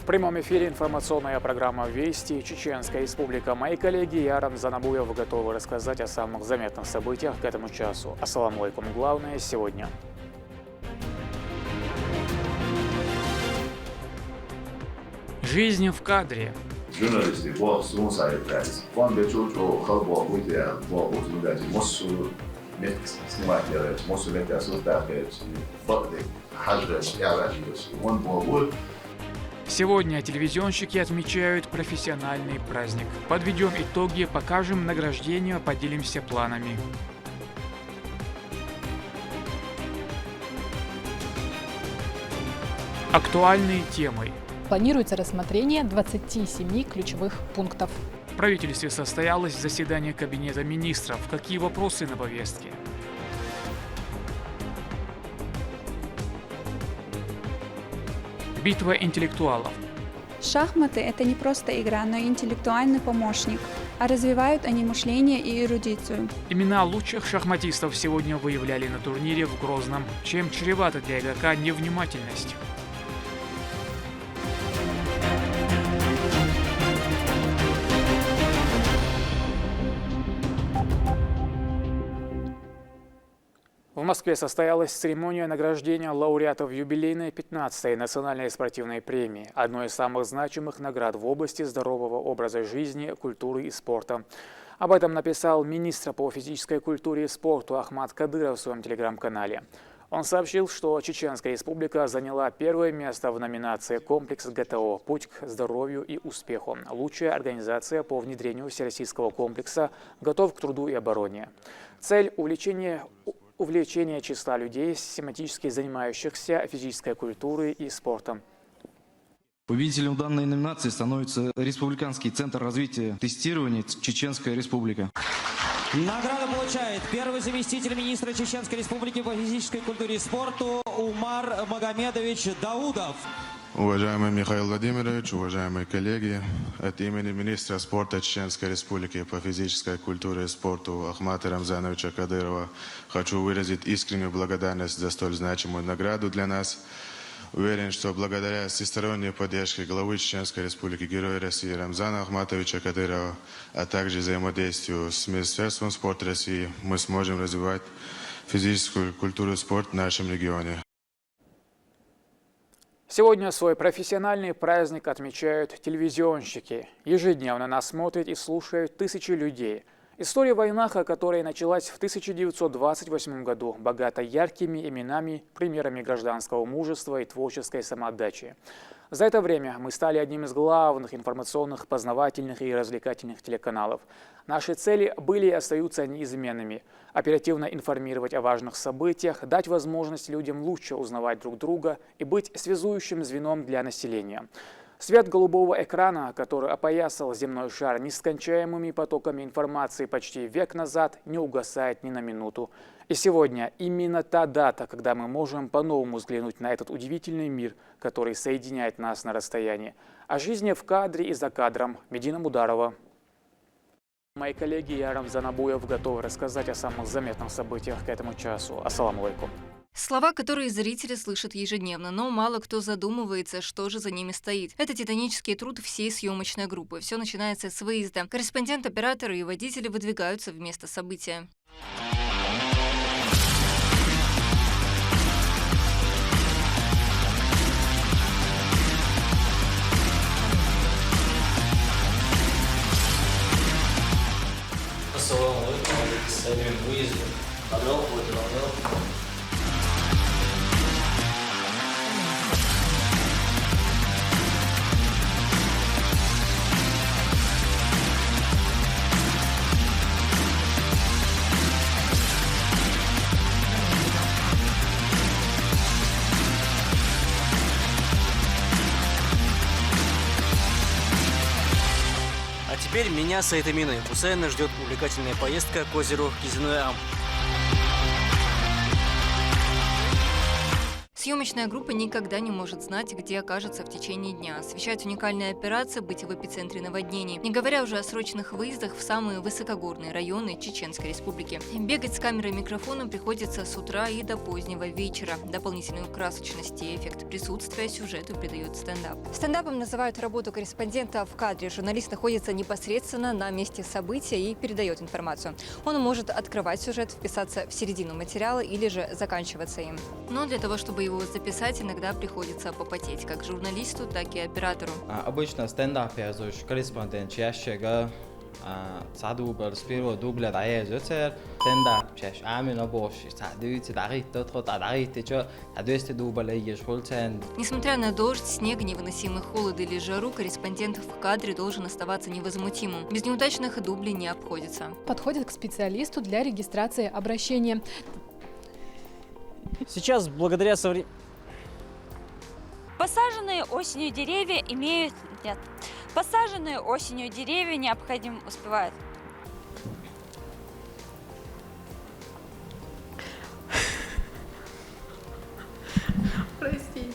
прямом эфире информационная программа «Вести». Чеченская республика. Мои коллеги Яром Занабуев готовы рассказать о самых заметных событиях к этому часу. Ассаламу алейкум. Главное сегодня. Жизнь в кадре. Сегодня телевизионщики отмечают профессиональный праздник. Подведем итоги, покажем награждение, поделимся планами. Актуальные темы. Планируется рассмотрение 27 ключевых пунктов. В правительстве состоялось заседание Кабинета министров. Какие вопросы на повестке? Битва интеллектуалов. Шахматы – это не просто игра, но и интеллектуальный помощник, а развивают они мышление и эрудицию. Имена лучших шахматистов сегодня выявляли на турнире в Грозном. Чем чревата для игрока невнимательность? В Москве состоялась церемония награждения лауреатов юбилейной 15-й национальной спортивной премии, одной из самых значимых наград в области здорового образа жизни, культуры и спорта. Об этом написал министр по физической культуре и спорту Ахмат Кадыров в своем телеграм-канале. Он сообщил, что Чеченская республика заняла первое место в номинации «Комплекс ГТО. Путь к здоровью и успеху. Лучшая организация по внедрению всероссийского комплекса «Готов к труду и обороне». Цель увеличение числа людей, систематически занимающихся физической культурой и спортом. Победителем данной номинации становится Республиканский центр развития тестирования Чеченская республика. Награду получает первый заместитель министра Чеченской республики по физической культуре и спорту Умар Магомедович Даудов. Уважаемый Михаил Владимирович, уважаемые коллеги, от имени министра спорта Чеченской республики по физической культуре и спорту Ахмата Рамзановича Кадырова хочу выразить искреннюю благодарность за столь значимую награду для нас. Уверен, что благодаря всесторонней поддержке главы Чеченской республики Героя России Рамзана Ахматовича Кадырова, а также взаимодействию с Министерством спорта России, мы сможем развивать физическую культуру и спорт в нашем регионе. Сегодня свой профессиональный праздник отмечают телевизионщики. Ежедневно нас смотрят и слушают тысячи людей. История Вайнаха, которая началась в 1928 году, богата яркими именами, примерами гражданского мужества и творческой самоотдачи. За это время мы стали одним из главных информационных, познавательных и развлекательных телеканалов. Наши цели были и остаются неизменными. Оперативно информировать о важных событиях, дать возможность людям лучше узнавать друг друга и быть связующим звеном для населения. Свет голубого экрана, который опоясал земной шар нескончаемыми потоками информации почти век назад, не угасает ни на минуту. И сегодня именно та дата, когда мы можем по-новому взглянуть на этот удивительный мир, который соединяет нас на расстоянии. О жизни в кадре и за кадром. Медина Мударова. Мои коллеги Яром Занабуев готовы рассказать о самых заметных событиях к этому часу. Ассаламу алейкум. Слова, которые зрители слышат ежедневно, но мало кто задумывается, что же за ними стоит. Это титанический труд всей съемочной группы. Все начинается с выезда. Корреспондент, операторы и водители выдвигаются в место события. Ассаламу алейкум. Выезд. А теперь меня с этой миной Хусейна ждет увлекательная поездка к озеру Кизиной-Ам. Съемочная группа никогда не может знать, где окажется в течение дня. Освещать уникальные операции, быть в эпицентре наводнений. Не говоря уже о срочных выездах в самые высокогорные районы Чеченской Республики. Бегать с камерой и микрофоном приходится с утра и до позднего вечера. Дополнительную красочность и эффект присутствия сюжету придает стендап. Стендапом называют работу корреспондента в кадре. Журналист находится непосредственно на месте события и передает информацию. Он может открывать сюжет, вписаться в середину материала или же заканчиваться им. Но для того, чтобы его записать, иногда приходится попотеть как журналисту, так и оператору. Обычно стендапиаз уж корреспондент чаще цадубер с первого дубля даезер стендап чаще амина бош цадуйте дарит тот дарит чё 200 дубля ешь фултен. Несмотря на дождь, снег, невыносимый холод или жару, корреспондент в кадре должен оставаться невозмутимым. Без неудачных дублей не обходится. Подходит к специалисту для регистрации обращения. Сейчас, благодаря современному... Посаженные осенью деревья имеют... Нет. Посаженные осенью деревья необходимо успевают. Простите.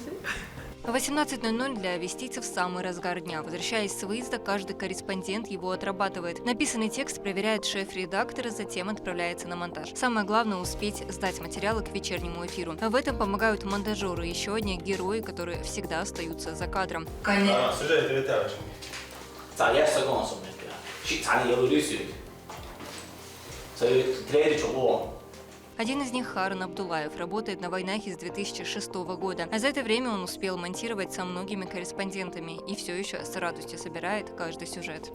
В 18:00 для вестийцев самый разгар дня. Возвращаясь с выезда, каждый корреспондент его отрабатывает. Написанный текст проверяет шеф-редактор, затем отправляется на монтаж. Самое главное – успеть сдать материалы к вечернему эфиру. В этом помогают монтажеры, еще одни герои, которые всегда остаются за кадром. Один из них, Харун Абдулаев, работает на войнахе с 2006 года. А за это время он успел монтировать со многими корреспондентами и все еще с радостью собирает каждый сюжет.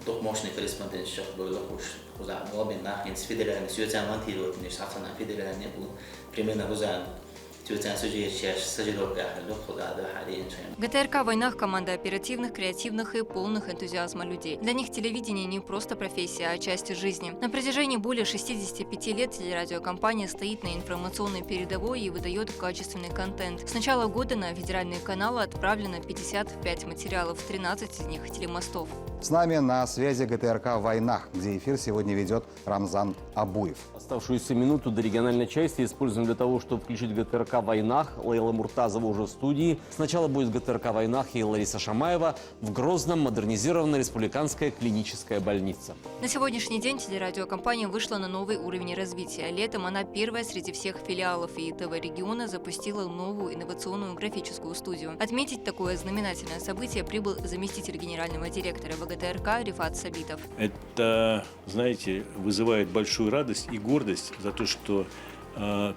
Doch мощный корреспондент сейчас был лохуш. Куда обе нахрен с федеральной сюжетом монтировать не шатся на федеральной был примерно куда сюжетом сюжет сажировка лохуда до харин. ГТРК «Войнах» – команда оперативных, креативных и полных энтузиазма людей. Для них телевидение не просто профессия, а часть жизни. На протяжении более 65 лет телерадиокомпания стоит на информационной передовой и выдает качественный контент. С начала года на федеральные каналы отправлено 55 материалов, 13 из них – телемостов. С нами на связи ГТРК «Войнах», где эфир сегодня ведет Рамзан Абуев. Оставшуюся минуту до региональной части используем для того, чтобы включить ГТРК «Войнах». Лейла Муртазова уже в студии. Сначала будет ГТРК «Войнах» и Лариса Шамаева. В Грозном модернизирована республиканская клиническая больница. На сегодняшний день телерадиокомпания вышла на новый уровень развития. Летом она первая среди всех филиалов и ТВ-региона запустила новую инновационную графическую студию. Отметить такое знаменательное событие прибыл заместитель генерального директора ГТРК Рифат Сабитов. Это, знаете, вызывает большую радость и гордость за то, что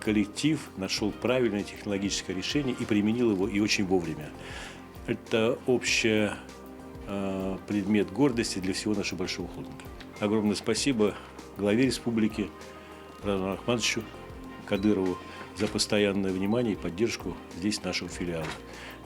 коллектив нашел правильное технологическое решение и применил его и очень вовремя. Это общий предмет гордости для всего нашего большого холдинга. Огромное спасибо главе республики Рамзану Ахматовичу Кадырову за постоянное внимание и поддержку здесь нашего филиала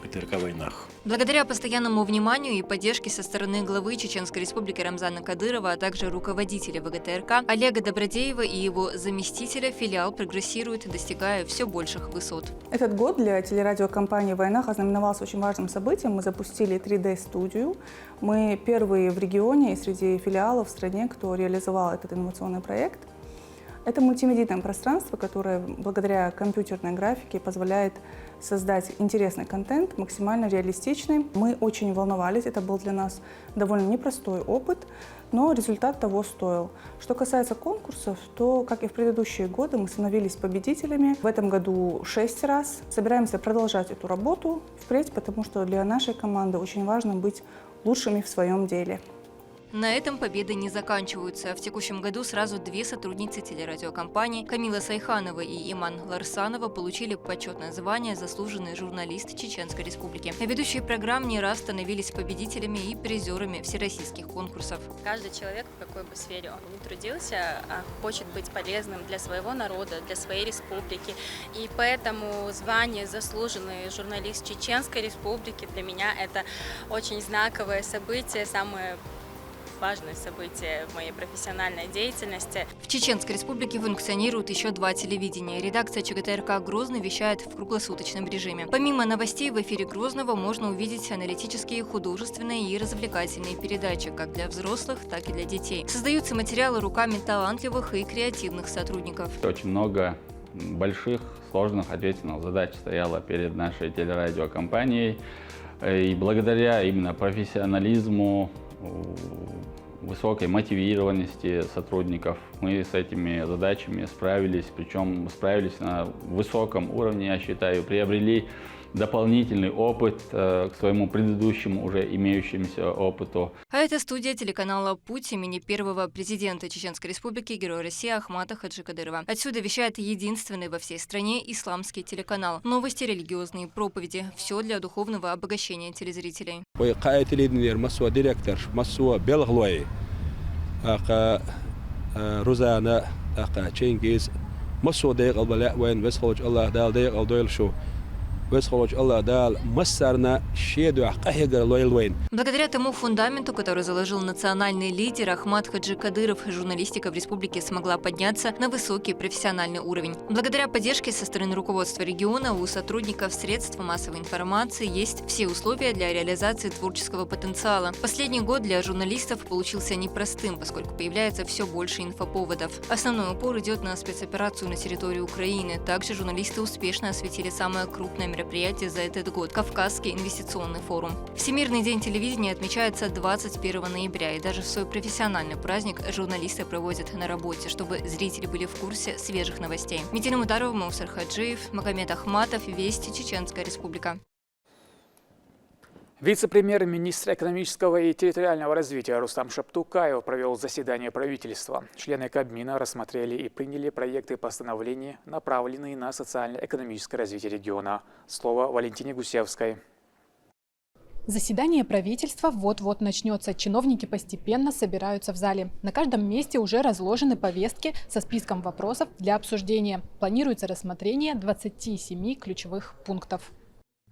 ГТРК «Войнах». Благодаря постоянному вниманию и поддержке со стороны главы Чеченской Республики Рамзана Кадырова, а также руководителя ВГТРК Олега Добродеева и его заместителя, филиал прогрессирует, достигая все больших высот. Этот год для телерадиокомпании «Войнах» ознаменовался очень важным событием. Мы запустили 3D-студию. Мы первые в регионе и среди филиалов в стране, кто реализовал этот инновационный проект. Это мультимедийное пространство, которое благодаря компьютерной графике позволяет создать интересный контент, максимально реалистичный. Мы очень волновались, это был для нас довольно непростой опыт, но результат того стоил. Что касается конкурсов, то, как и в предыдущие годы, мы становились победителями. В этом году 6 раз. Собираемся продолжать эту работу впредь, потому что для нашей команды очень важно быть лучшими в своем деле. На этом победы не заканчиваются. В текущем году сразу 2 сотрудницы телерадиокомпании Камила Сайханова и Иман Ларсанова получили почетное звание «Заслуженный журналист Чеченской Республики». Ведущие программ не раз становились победителями и призерами всероссийских конкурсов. Каждый человек, в какой бы сфере он ни трудился, хочет быть полезным для своего народа, для своей республики. И поэтому звание «Заслуженный журналист Чеченской Республики» для меня это очень знаковое событие, самое важное событие в моей профессиональной деятельности. В Чеченской Республике функционируют еще 2 телевидения. Редакция ЧГТРК «Грозный» вещает в круглосуточном режиме. Помимо новостей в эфире «Грозного» можно увидеть аналитические, художественные и развлекательные передачи, как для взрослых, так и для детей. Создаются материалы руками талантливых и креативных сотрудников. Очень много больших, сложных, ответственных задач стояло перед нашей телерадиокомпанией. И благодаря именно профессионализму, высокой мотивированности сотрудников мы с этими задачами справились, причем справились на высоком уровне, я считаю, приобрели дополнительный опыт к своему предыдущему уже имеющемуся опыту. А это студия телеканала «Путь» имени первого президента Чеченской Республики, Героя России Ахмата Хаджи Кадырова. Отсюда вещает единственный во всей стране исламский телеканал. Новости, религиозные проповеди. Все для духовного обогащения телезрителей. Благодаря тому фундаменту, который заложил национальный лидер Ахмат Хаджи Кадыров, журналистика в республике смогла подняться на высокий профессиональный уровень. Благодаря поддержке со стороны руководства региона у сотрудников средств массовой информации есть все условия для реализации творческого потенциала. Последний год для журналистов получился непростым, поскольку появляется все больше инфоповодов. Основной упор идет на спецоперацию на территории Украины. Также журналисты успешно осветили самое крупное мероприятие за этот год – Кавказский инвестиционный форум. Всемирный день телевидения отмечается 21 ноября, и даже в свой профессиональный праздник журналисты проводят на работе, чтобы зрители были в курсе свежих новостей. Медина Мударова, Маусар Хаджиев, Магомед Ахматов, Вести, Чеченская Республика. Вице-премьер-министр экономического и территориального развития Рустам Шаптукаев провел заседание правительства. Члены Кабмина рассмотрели и приняли проекты постановлений, направленные на социально-экономическое развитие региона. Слово Валентине Гусевской. Заседание правительства вот-вот начнется. Чиновники постепенно собираются в зале. На каждом месте уже разложены повестки со списком вопросов для обсуждения. Планируется рассмотрение 27 ключевых пунктов.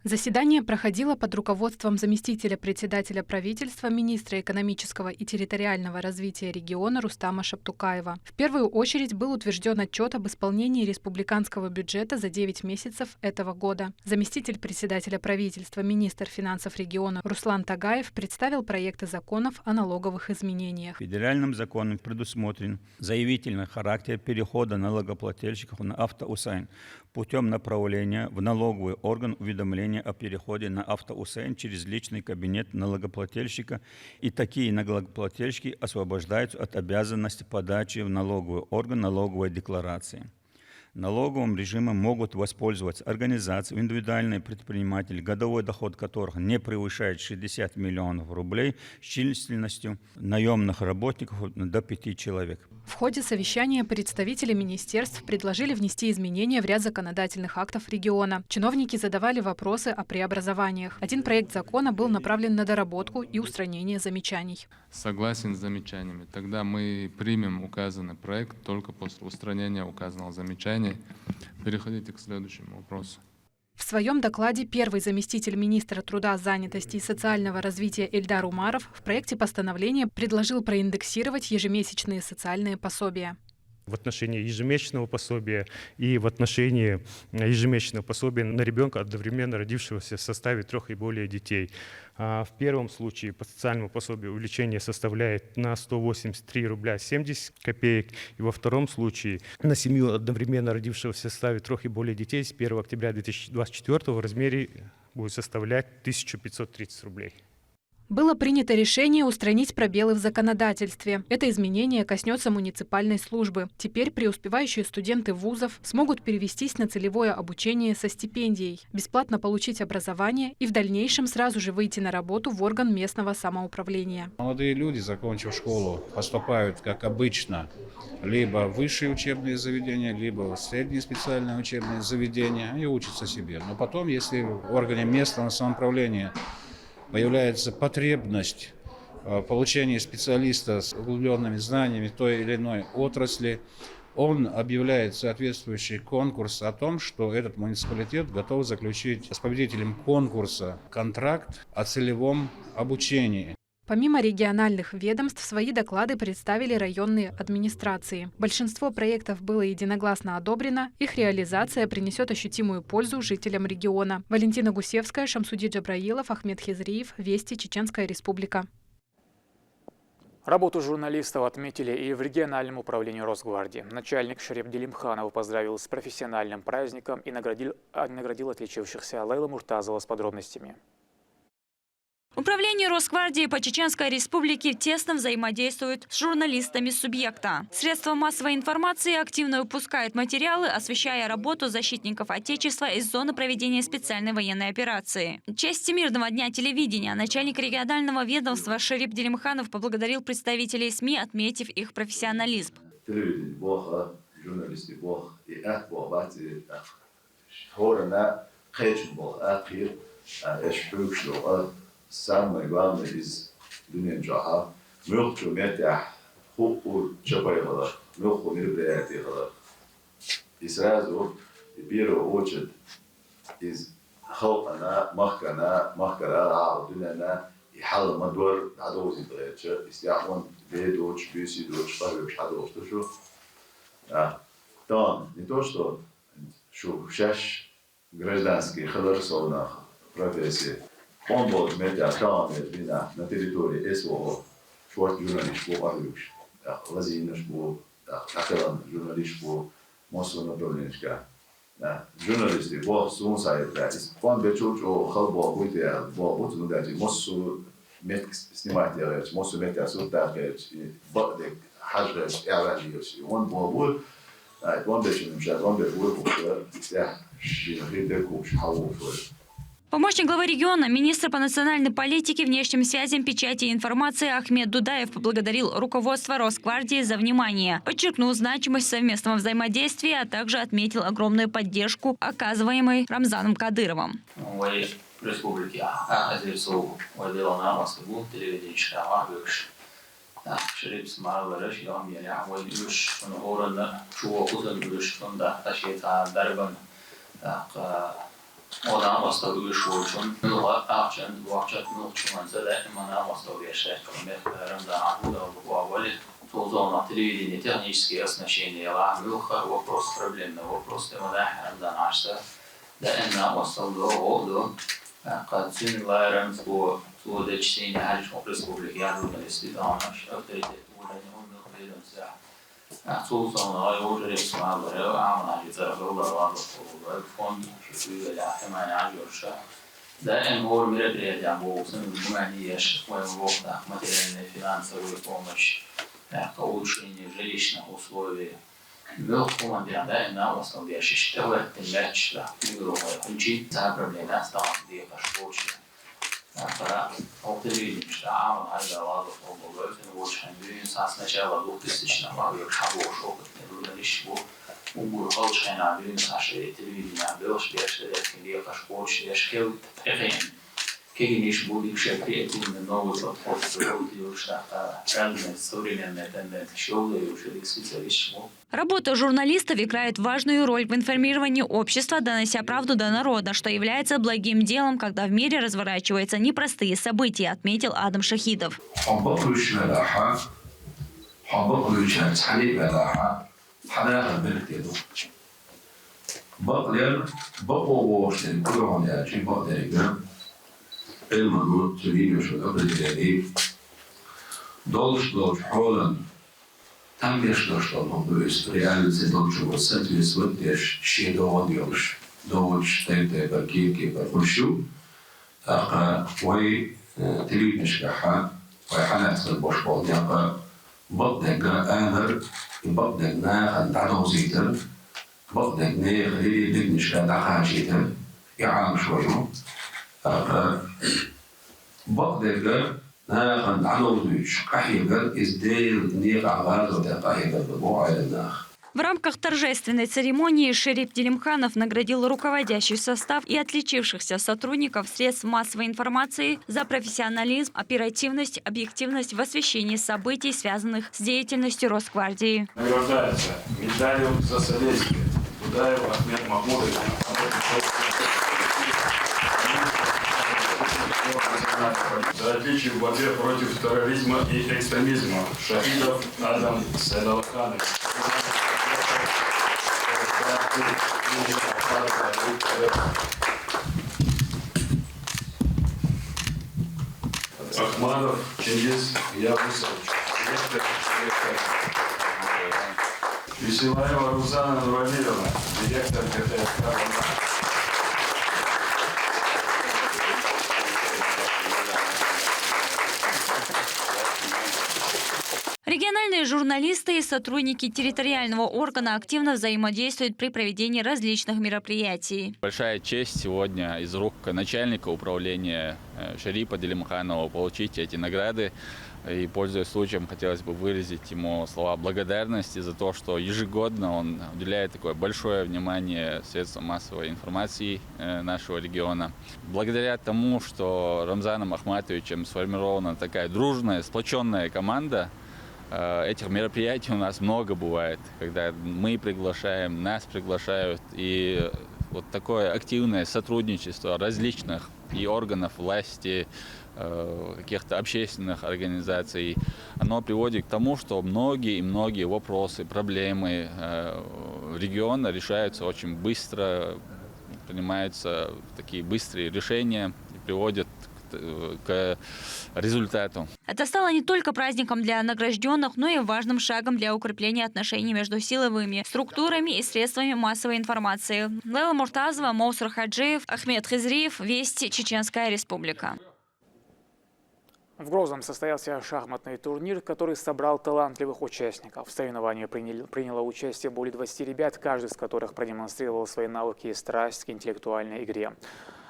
Заседание проходило под руководством заместителя председателя правительства, министра экономического и территориального развития региона Рустама Шаптукаева. В первую очередь был утвержден отчет об исполнении республиканского бюджета за 9 месяцев этого года. Заместитель председателя правительства, министр финансов региона Руслан Тагаев представил проекты законов о налоговых изменениях. Федеральным законом предусмотрен заявительный характер перехода налогоплательщиков на автоусайн путем направления в налоговый орган уведомления о переходе на автоусайн через личный кабинет налогоплательщика, и такие налогоплательщики освобождаются от обязанности подачи в налоговый орган налоговой декларации. Налоговым режимом могут воспользоваться организации, индивидуальные предприниматели, годовой доход которых не превышает 60 миллионов рублей с численностью наемных работников до 5 человек. В ходе совещания представители министерств предложили внести изменения в ряд законодательных актов региона. Чиновники задавали вопросы о преобразованиях. Один проект закона был направлен на доработку и устранение замечаний. Согласен с замечаниями. Тогда мы примем указанный проект только после устранения указанного замечания. Переходите к следующему вопросу. В своем докладе первый заместитель министра труда, занятости и социального развития Эльдар Умаров в проекте постановления предложил проиндексировать ежемесячные социальные пособия. В отношении ежемесячного пособия и в отношении ежемесячного пособия на ребенка, одновременно родившегося в составе 3 и более детей. В первом случае по социальному пособию увеличение составляет на 183 рубля 70 копеек. И во втором случае на семью, одновременно родившегося в составе 3 и более детей с 1 октября 2024 в размере будет составлять 1530 рублей. Было принято решение устранить пробелы в законодательстве. Это изменение коснется муниципальной службы. Теперь преуспевающие студенты вузов смогут перевестись на целевое обучение со стипендией, бесплатно получить образование и в дальнейшем сразу же выйти на работу в орган местного самоуправления. Молодые люди, закончив школу, поступают, как обычно, либо в высшие учебные заведения, либо в средние специальные учебные заведения и учатся себе. Но потом, если в органе местного самоуправления появляется потребность получения специалиста с углубленными знаниями той или иной отрасли, он объявляет соответствующий конкурс о том, что этот муниципалитет готов заключить с победителем конкурса контракт о целевом обучении. Помимо региональных ведомств, свои доклады представили районные администрации. Большинство проектов было единогласно одобрено, их реализация принесет ощутимую пользу жителям региона. Валентина Гусевская, Шамсуди Джабраилов, Ахмед Хизриев, Вести, Чеченская Республика. Работу журналистов отметили и в региональном управлении Росгвардии. Начальник Шарип Делимханов поздравил с профессиональным праздником и наградил отличившихся. Лейла Муртазова с подробностями. Управление Росгвардии по Чеченской Республике тесно взаимодействует с журналистами субъекта. Средства массовой информации активно выпускают материалы, освещая работу защитников Отечества из зоны проведения специальной военной операции. В честь Всемирного дня телевидения начальник регионального ведомства Шарип Делимханов поблагодарил представителей СМИ, отметив их профессионализм. Самое главное из Дуня Джаха – мёртвый метях, хупу чапайгала, мёртвый мероприятия. И сразу, в первую очередь, из халкана, махкара, дуняна, и хал мадвар, адоузи бреча, и стяхмон, бедоч, бюсидоч, павёч, адоуш, то что? Там не то, что шаш гражданские, халарсовна профессии. Он был на территории СВО, шварт журналист был Арлюш, Лазинаш был, Ахелан журналист был, Мосу направленчика. Журналисты был сунсайд, он бечуч о халбо будет, был вот ну дати Мосу мет снимать делать, Мосу мет асултать, бадек хажреш иалалиос, он был, он бечуч мшат, он был купер, я ширидер купш хауфер. Помощник главы региона, министр по национальной политике, внешним связям, печати и информации Ахмед Дудаев поблагодарил руководство Росгвардии за внимание, подчеркнул значимость совместного взаимодействия, а также отметил огромную поддержку, оказываемой Рамзаном Кадыровым. Odan vasıta uyuş olsun. Nılğa akçın, bu akçat nılçumansa da imana vasıta uyuşlar. Ramzan Ахмедов bu avali Толзона телевидение технические оснащения, вопрос проблемный, вопрос Рамзан Ашса. Да энна васал до قد سن лайрам по чтение Халичмов Республики, я журналист, и там наш авторитет, Толзона уже рисовал, а она зарабатывала фонд, что я حماية عجوشة. دائما هو المربي يعني بمعنيش ووضع материальной финансовой помощи, улучшение жилищных условий. Белком дائما وصل для شتوى الماتش لا يقولوا هنجي проблемы осталось где пошли. Телевидение, что عمل هذا واضح وموضوع إنه وش هنبين سنة 2000 نوع يحبوا شو كتير ليش بو ومور خالص حين عاملين عشان تلفزيون عاملوش بيش لكن ليه كشكوش يشكل تقين كي نيش بودي بشكل يكون من نوع الأطفال بودي وشاف علم современная тенденция шоу и уже специалист. Работа журналистов играет важную роль в информировании общества, донося правду до народа, что является благим делом, когда в мире разворачиваются непростые события, отметил Адам Шахидов. حناها الملك يدو بقلر بقوش كلهم يا شيء بقدر المنوط تريد وشو قبل الجديد دولش حولا تم يشتغل بس ريال زدولش وصلت يسود يش شيء دوان يوش دولش تنتهي بركيكي برخشو أقا وي تريد نشكحها وي حنات البوش بولديقا بقدر آخر بقدر ناخد عدو زيتر بقدر ناخد دقنش كان حاجيتر يعام شوية بقدر ناخد عدو زيتر قحيبر إزديل نيق عغاز وتقحيبر ببوع إلى الناخ. В рамках торжественной церемонии Шарип Делимханов наградил руководящий состав и отличившихся сотрудников средств массовой информации за профессионализм, оперативность, объективность в освещении событий, связанных с деятельностью Росгвардии. Награждается медалью за содействие Дудаев Ахмед Махмудович. За отличие в борьбе против терроризма и экстремизма. Шахидов Адам Седалханович. Ахмадов Чингиз Явусович. Веселаева Рузана Нуралиевна, директор КТСК. Региональные журналисты и сотрудники территориального органа активно взаимодействуют при проведении различных мероприятий. Большая честь сегодня из рук начальника управления Шарипа Делимханова получить эти награды. И, пользуясь случаем, хотелось бы выразить ему слова благодарности за то, что ежегодно он уделяет такое большое внимание средствам массовой информации нашего региона. Благодаря тому, что Рамзаном Ахматовичем сформирована такая дружная, сплоченная команда, этих мероприятий у нас много бывает, когда мы приглашаем, нас приглашают, и вот такое активное сотрудничество различных и органов власти, каких-то общественных организаций, оно приводит к тому, что многие вопросы, проблемы региона решаются очень быстро, принимаются такие быстрые решения и приводят к результату. Это стало не только праздником для награжденных, но и важным шагом для укрепления отношений между силовыми структурами и средствами массовой информации. Лейла Муртазова, Моусур Хаджиев, Ахмед Хизриев, Вести, Чеченская Республика. В Грозном состоялся шахматный турнир, который собрал талантливых участников. В соревновании приняло участие более 20 ребят, каждый из которых продемонстрировал свои навыки и страсть к интеллектуальной игре.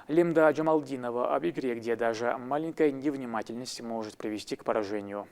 Лимда Джамалдинова об игре, где даже маленькая невнимательность может привести к поражению.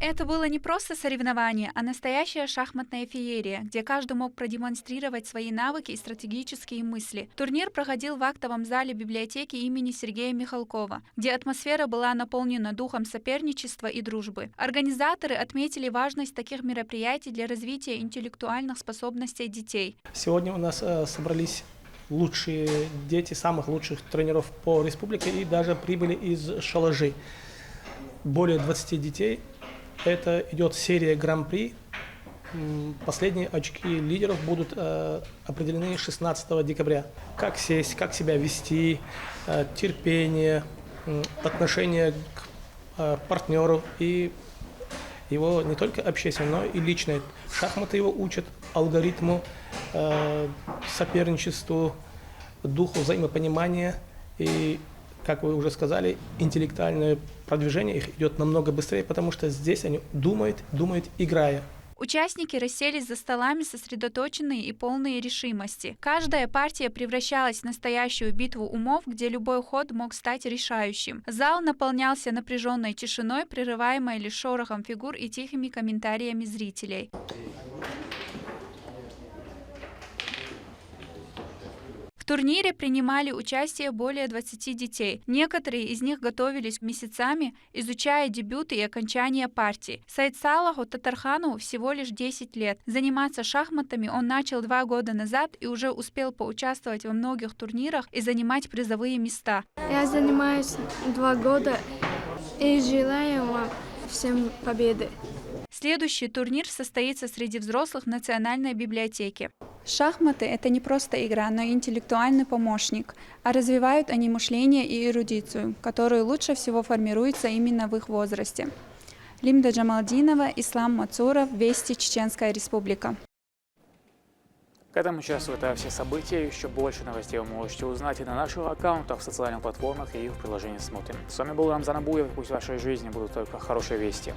Это было не просто соревнование, а настоящая шахматная феерия, где каждый мог продемонстрировать свои навыки и стратегические мысли. Турнир проходил в актовом зале библиотеки имени Сергея Михалкова, где атмосфера была наполнена духом соперничества и дружбы. Организаторы отметили важность таких мероприятий для развития интеллектуальных способностей детей. Сегодня у нас собрались лучшие дети самых лучших тренеров по республике и даже прибыли из Шалажи. Более 20 детей. Это идет серия Гран-при. Последние очки лидеров будут определены 16 декабря. Как сесть, как себя вести, терпение, отношение к партнеру и его не только общественное, но и личное. Шахматы его учат алгоритму, соперничеству, духу взаимопонимания и, как вы уже сказали, интеллектуальное продвижение их идет намного быстрее, потому что здесь они думают, играя. Участники расселись за столами сосредоточенные и полные решимости. Каждая партия превращалась в настоящую битву умов, где любой ход мог стать решающим. Зал наполнялся напряженной тишиной, прерываемой лишь шорохом фигур и тихими комментариями зрителей. В турнире принимали участие более 20 детей. Некоторые из них готовились месяцами, изучая дебюты и окончания партий. Сайдсалаху Татарханову всего лишь 10 лет. Заниматься шахматами он начал 2 года назад и уже успел поучаствовать во многих турнирах и занимать призовые места. Я занимаюсь 2 года и желаю вам всем победы. Следующий турнир состоится среди взрослых в Национальной библиотеке. Шахматы – это не просто игра, но и интеллектуальный помощник, а развивают они мышление и эрудицию, которые лучше всего формируются именно в их возрасте. Лимда Джамалдинова, Ислам Мацуров, Вести, Чеченская Республика. К этому часу это все события. Еще больше новостей вы можете узнать и на наших аккаунтах, в социальных платформах и в приложении «Смотрим». С вами был Рамзан Абуев. Пусть в вашей жизни будут только хорошие вести.